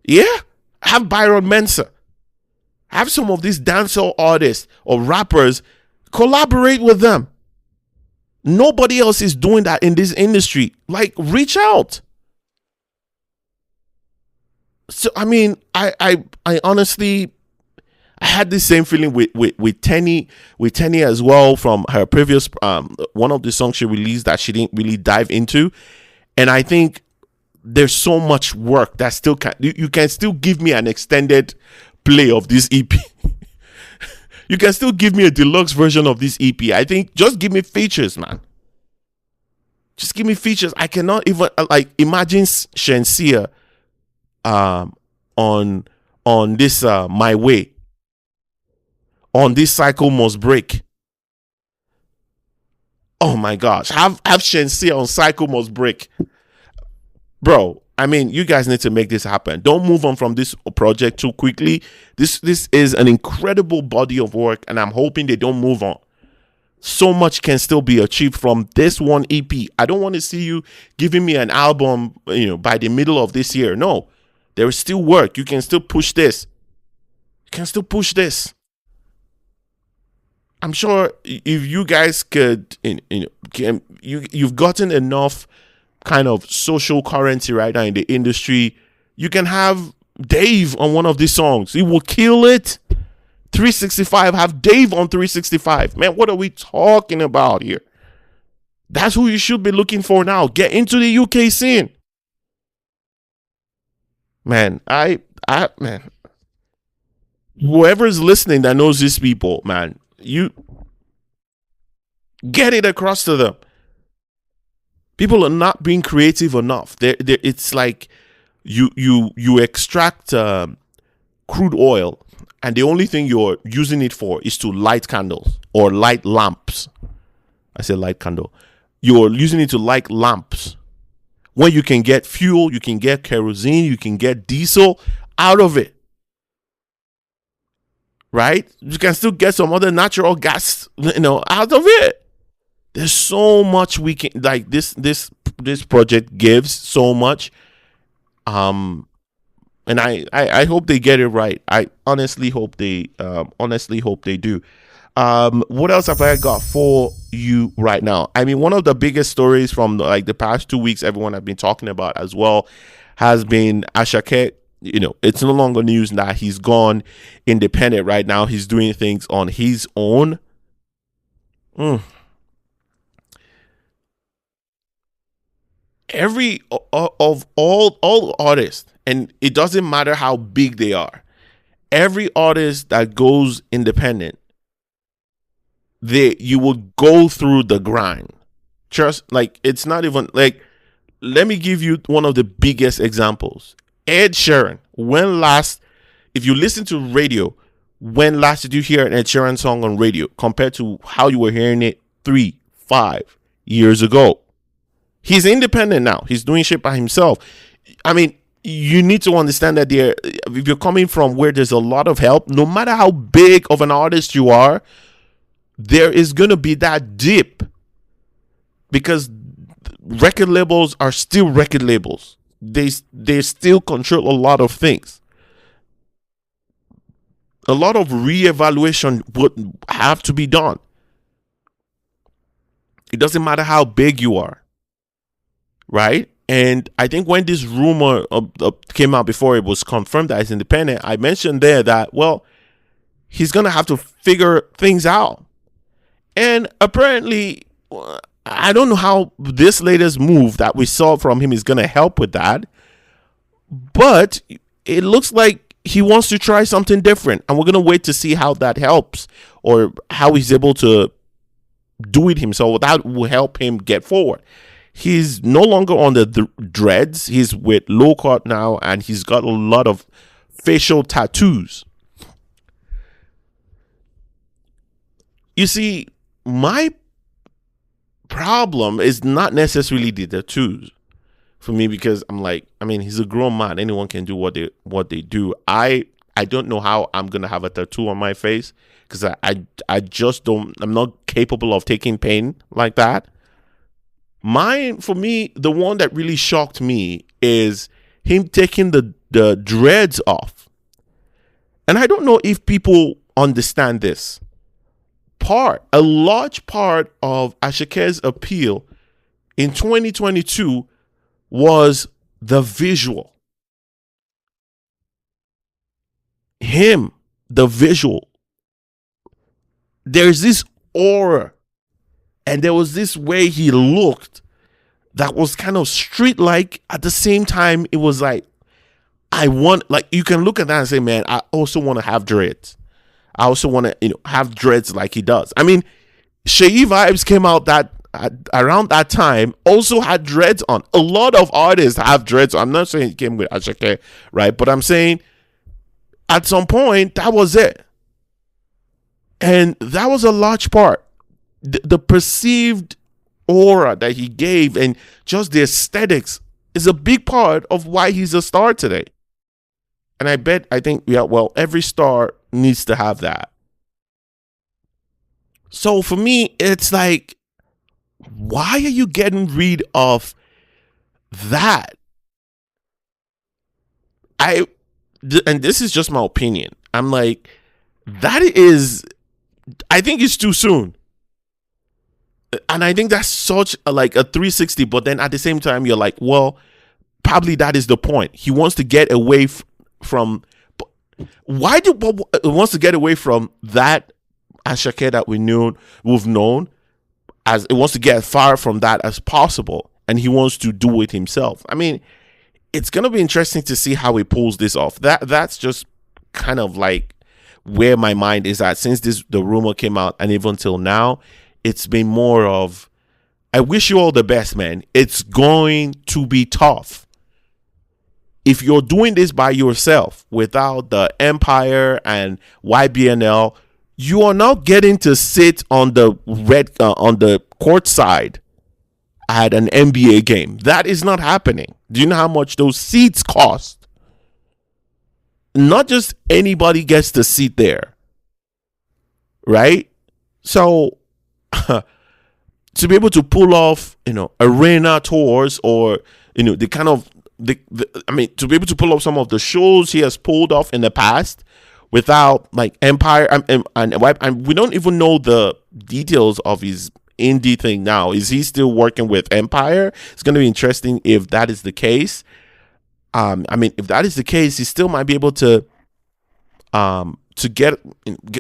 Yeah, have Byron Mensah. Have some of these dancehall artists or rappers collaborate with them. Nobody else is doing that in this industry. Like, reach out. So I mean, I honestly, I had the same feeling with Tiae as well from her previous one of the songs she released that she didn't really dive into, and I think there's so much work that still you can still give me an extended play of this EP. You can still give me a deluxe version of this EP. I think just give me features, man. Just give me features. I cannot even imagine Shensia on this My Way. On This Cycle Must Break. Oh my gosh. Have Shensia on Cycle Must Break. Bro, I mean, you guys need to make this happen. Don't move on from this project too quickly. This is an incredible body of work, and I'm hoping they don't move on. So much can still be achieved from this one EP. I don't want to see you giving me an album, by the middle of this year. No, there is still work. You can still push this. You can still push this. I'm sure if you guys could, you've gotten enough kind of social currency right now in the industry, you can have Dave on one of these songs. He will kill it. 365, have Dave on 365. Man, what are we talking about here? That's who you should be looking for now. Get into the UK scene. Man, man, whoever's listening that knows these people, man, you get it across to them. People are not being creative enough. It's like you extract crude oil, and the only thing you're using it for is to light candles or light lamps. I said light candle. You're using it to light lamps. When you can get fuel, you can get kerosene, you can get diesel out of it. Right? You can still get some other natural gas, out of it. There's so much we can, like, this project gives so much. And I hope they get it right. I honestly hope they do. What else have I got for you right now? I mean, one of the biggest stories from the past 2 weeks everyone have been talking about as well has been Asake. It's no longer news that he's gone independent right now. He's doing things on his own. Every of all artists, and it doesn't matter how big they are, every artist that goes independent, you will go through the grind. Just like, it's not even like, let me give you one of the biggest examples. Ed Sheeran. When last, if you listen to radio, when last did you hear an Ed Sheeran song on radio compared to how you were hearing it 3-5 years ago? He's independent now. He's doing shit by himself. I mean, you need to understand that if you're coming from where there's a lot of help, no matter how big of an artist you are, there is going to be that dip, because record labels are still record labels. They still control a lot of things. A lot of reevaluation would have to be done. It doesn't matter how big you are, right? And I think when this rumor came out before it was confirmed that he's independent, I mentioned there that, well, he's going to have to figure things out. And apparently, I don't know how this latest move that we saw from him is going to help with that. But it looks like he wants to try something different. And we're going to wait to see how that helps, or how he's able to do it himself. That will help him get forward. He's no longer on the dreads. He's with low cut now, and he's got a lot of facial tattoos. You see, my problem is not necessarily the tattoos for me, because I'm like, I mean, he's a grown man. Anyone can do what they do. I don't know how I'm gonna have a tattoo on my face, because I just don't. I'm not capable of taking pain like that. Mine, for me, the one that really shocked me is him taking the dreads off. And I don't know if people understand this. A large part of Asake's appeal in 2022 was the visual. The visual. There's this aura. And there was this way he looked that was kind of street-like. At the same time, it was like, you can look at that and say, man, I also want to have dreads. I also want to, have dreads like he does. I mean, Tiae Vibes came out around that time, also had dreads on. A lot of artists have dreads on. I'm not saying it came with Asake, right? But I'm saying at some point, that was it. And that was a large part. The perceived aura that he gave, and just the aesthetics, is a big part of why he's a star today. And I think, every star needs to have that. So for me, it's like, why are you getting rid of that? And this is just my opinion. I'm like, I think it's too soon. And I think that's such a 360, but then at the same time, you're like, well, probably that is the point. He wants to get away from. Wants to get away from that Asake that we've known, as it wants to get as far from that as possible, and he wants to do it himself. I mean, it's gonna be interesting to see how he pulls this off. That's just kind of like where my mind is at since the rumor came out, and even till now. It's been more of, I wish you all the best, man. It's going to be tough. If you're doing this by yourself without the Empire and YBNL, you are not getting to sit on the court side at an NBA game. That is not happening. Do you know how much those seats cost? Not just anybody gets to sit there, right? So to be able to pull off, arena tours, or to be able to pull off some of the shows he has pulled off in the past without Empire, and we don't even know the details of his indie thing now. Is he still working with Empire? It's going to be interesting if that is the case. If that is the case, he still might be able to get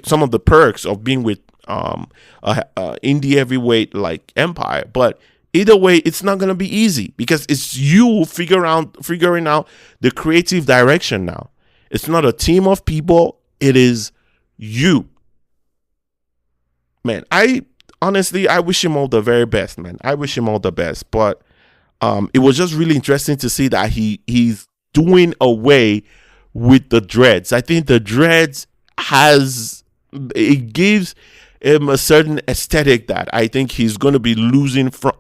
some of the perks of being with indie heavyweight like Empire. But either way, it's not going to be easy, because it's you figuring out the creative direction now. It's not a team of people. It is you. Man, I wish him all the very best, man. I wish him all the best. But it was just really interesting to see that he's doing away with the dreads. I think the dreads gives him a certain aesthetic that I think he's going to be losing from.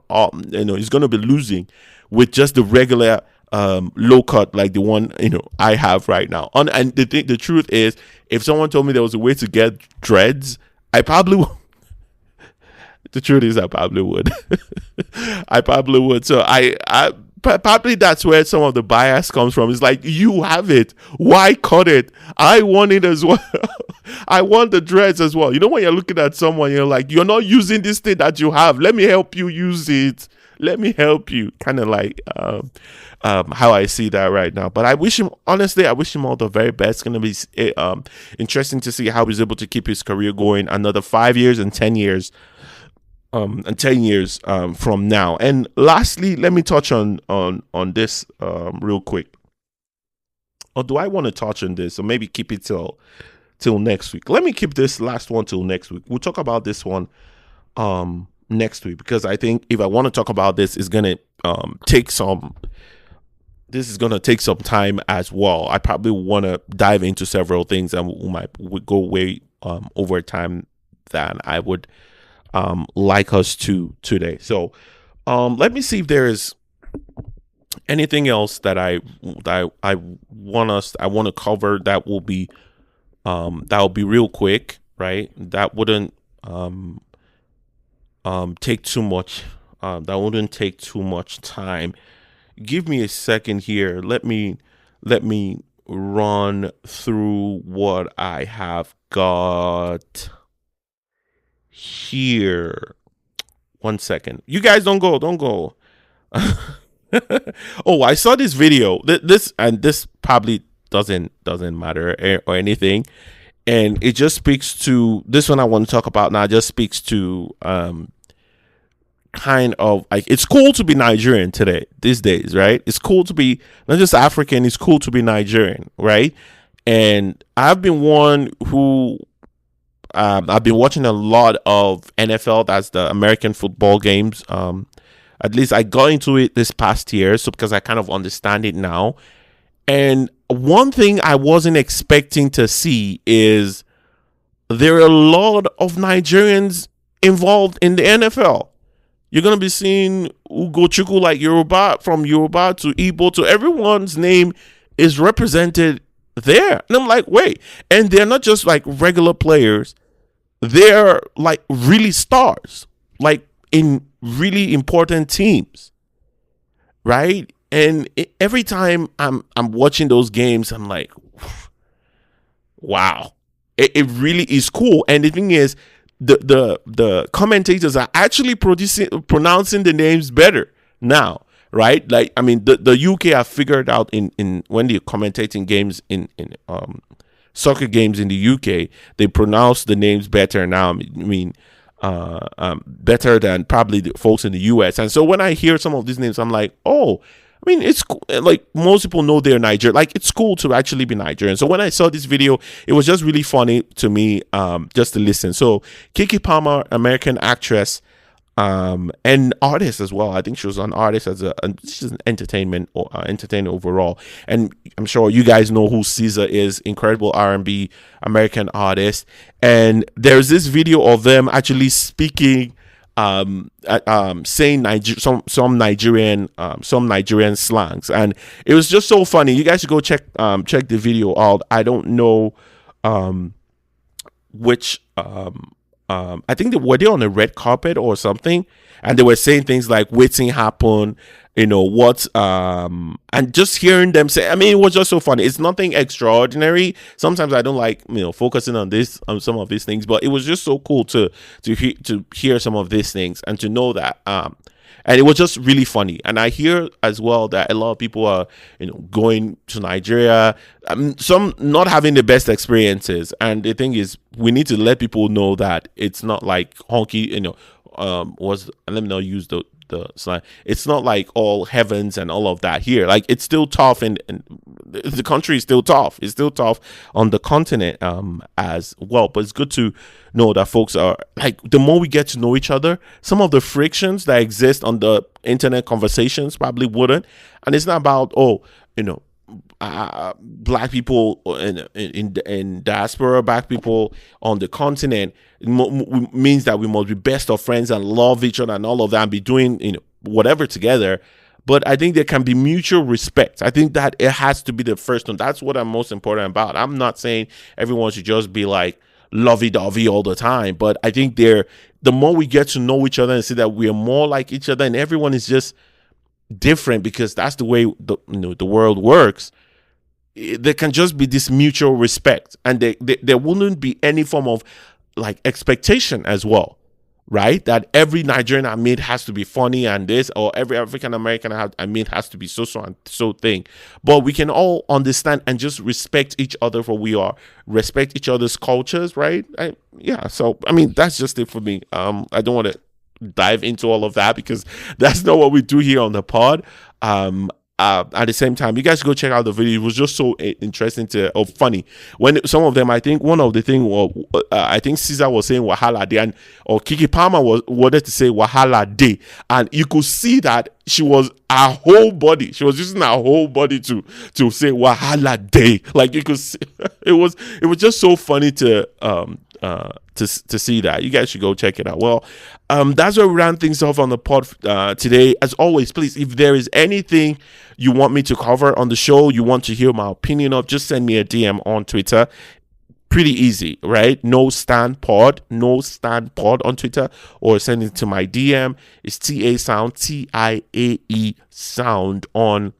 He's going to be losing with just the regular low cut, like the one I have right now. And the truth is, if someone told me there was a way to get dreads, I probably would. The truth is, I probably would. I probably would. So I probably that's where some of the bias comes from. It's like, you have it. Why cut it? I want it as well. I want the dreads as well. When you're looking at someone, you're like, you're not using this thing that you have. Let me help you use it. let me help you. Kind of like how I see that right now. But I wish him, honestly, I wish him all the very best. It's going to be interesting to see how he's able to keep his career going another 5 years and 10 years. And 10 years from now. And lastly, let me touch on this real quick. Or do I want to touch on this, or maybe keep it till next week? Let me keep this last one till next week. We'll talk about this one next week, because I think if I want to talk about this, it's gonna take some. This is gonna take some time as well. I probably want to dive into several things, and we might go way over time than I would like us to today. So let me see if there is anything else that I want to cover that will be real quick, right? That wouldn't take too much time. Give me a second here. Let me run through what I have got here. 1 second. You guys don't go. Oh, I saw this video. This probably doesn't matter or anything, and it just speaks to this one I want to talk about now. It just speaks to kind of like, it's cool to be Nigerian these days, right? It's cool to be not just African. It's cool to be Nigerian, right? And I've been one who I've been watching a lot of NFL. That's the American football games. At least I got into it this past year, so because I kind of understand it now. And one thing I wasn't expecting to see is there are a lot of Nigerians involved in the NFL. You're going to be seeing Ugochukwu, like Yoruba, from Yoruba to Igbo to everyone's name is represented there. And I'm like, wait. And they're not just like regular players. They're like really stars, like in really important teams, right? And every time I'm watching those games, I'm like, wow, it really is cool. And the thing is, the commentators are actually pronouncing the names better now, right? Like, I mean, the UK have figured out in when they're commentating games in soccer games in the UK, they pronounce the names better now. I mean, better than probably the folks in the US. And so when I hear some of these names, I'm like, oh, I mean, it's cool. Like, most people know they're Nigerian. Like, it's cool to actually be Nigerian. So when I saw this video, it was just really funny to me, just to listen. So Keke Palmer, American actress, and artist as well. I think she was an artist she's an entertainer overall. And I'm sure you guys know who Caesar is, incredible R&B American artist. And there's this video of them actually speaking, saying some Nigerian slangs, and it was just so funny. You guys should go check the video out. I don't know which I think were they on a red carpet or something, and they were saying things like "waiting happen," what, and just hearing them say. I mean, it was just so funny. It's nothing extraordinary. Sometimes I don't like focusing on some of these things, but it was just so cool to hear some of these things and to know that. And it was just really funny. And I hear as well that a lot of people are, going to Nigeria, some not having the best experiences. And the thing is, we need to let people know that it's not like honky, let me not use the slang. It's not like all heavens and all of that here. Like, it's still tough, and the country is still tough. It's still tough on the continent as well. But it's good to know that folks are like, the more we get to know each other, some of the frictions that exist on the internet conversations probably wouldn't. And it's not about black people in diaspora, black people on the continent. Means that we must be best of friends and love each other and all of that, and be doing whatever together. But I think there can be mutual respect. I think that it has to be the first one. That's what I'm most important about. I'm not saying everyone should just be like lovey-dovey all the time, but I think the more we get to know each other and see that we are more like each other, and everyone is just different because that's the way the world works. There can just be this mutual respect, and there wouldn't be any form of like expectation as well. right? That every Nigerian I meet has to be funny and this, or every African American I meet has to be so and so thing. But we can all understand and just respect each other for we are, respect each other's cultures, right? So I mean, that's just it for me. I don't want to dive into all of that because that's not what we do here on the pod. At the same time, you guys go check out the video. It was just so interesting or funny when some of them, I think one of the thing was I think Caesar was saying wahala day, or Kiki Palmer wanted to say wahala day, and you could see that she was using her whole body to say wahala day. Like you could see, it was just so funny to see that. You guys should go check it out. Well, that's where we round things off on the pod today. As always, please, if there is anything you want me to cover on the show, you want to hear my opinion of, just send me a DM on Twitter. Pretty easy, right? No stand pod on Twitter, or send it to my DM. It's Tiae Sound, Tiae Sound on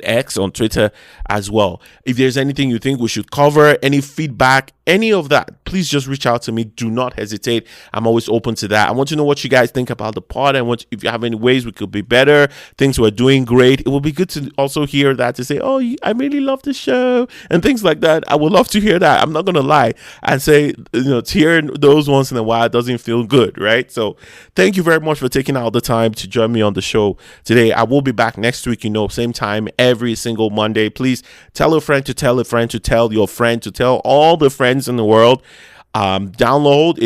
X, on Twitter as well. If there's anything you think we should cover, any feedback, any of that, please just reach out to me. Do not hesitate. I'm always open to that. I want to know what you guys think about the pod, and if you have any ways we could be better, things we're doing great. It will be good to also hear that, to say, oh, I really love the show and things like that. I would love to hear that. I'm not going to lie and say, hearing those once in a while doesn't feel good, right? So thank you very much for taking out the time to join me on the show today. I will be back next week, same time, every single Monday. Please tell a friend to tell a friend to tell your friend to tell all the friends in the world. Download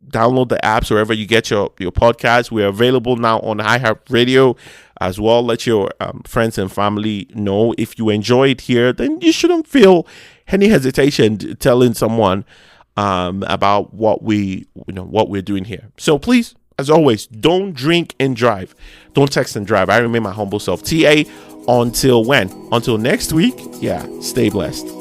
download the apps wherever you get your podcast. We're available now on iHeartRadio as well. Let your friends and family know. If you enjoy it here, then you shouldn't feel any hesitation telling someone about what we're doing here. So please, as always, don't drink and drive. Don't text and drive. I remain my humble self, Tiae. Until when? Until next week. Yeah, stay blessed.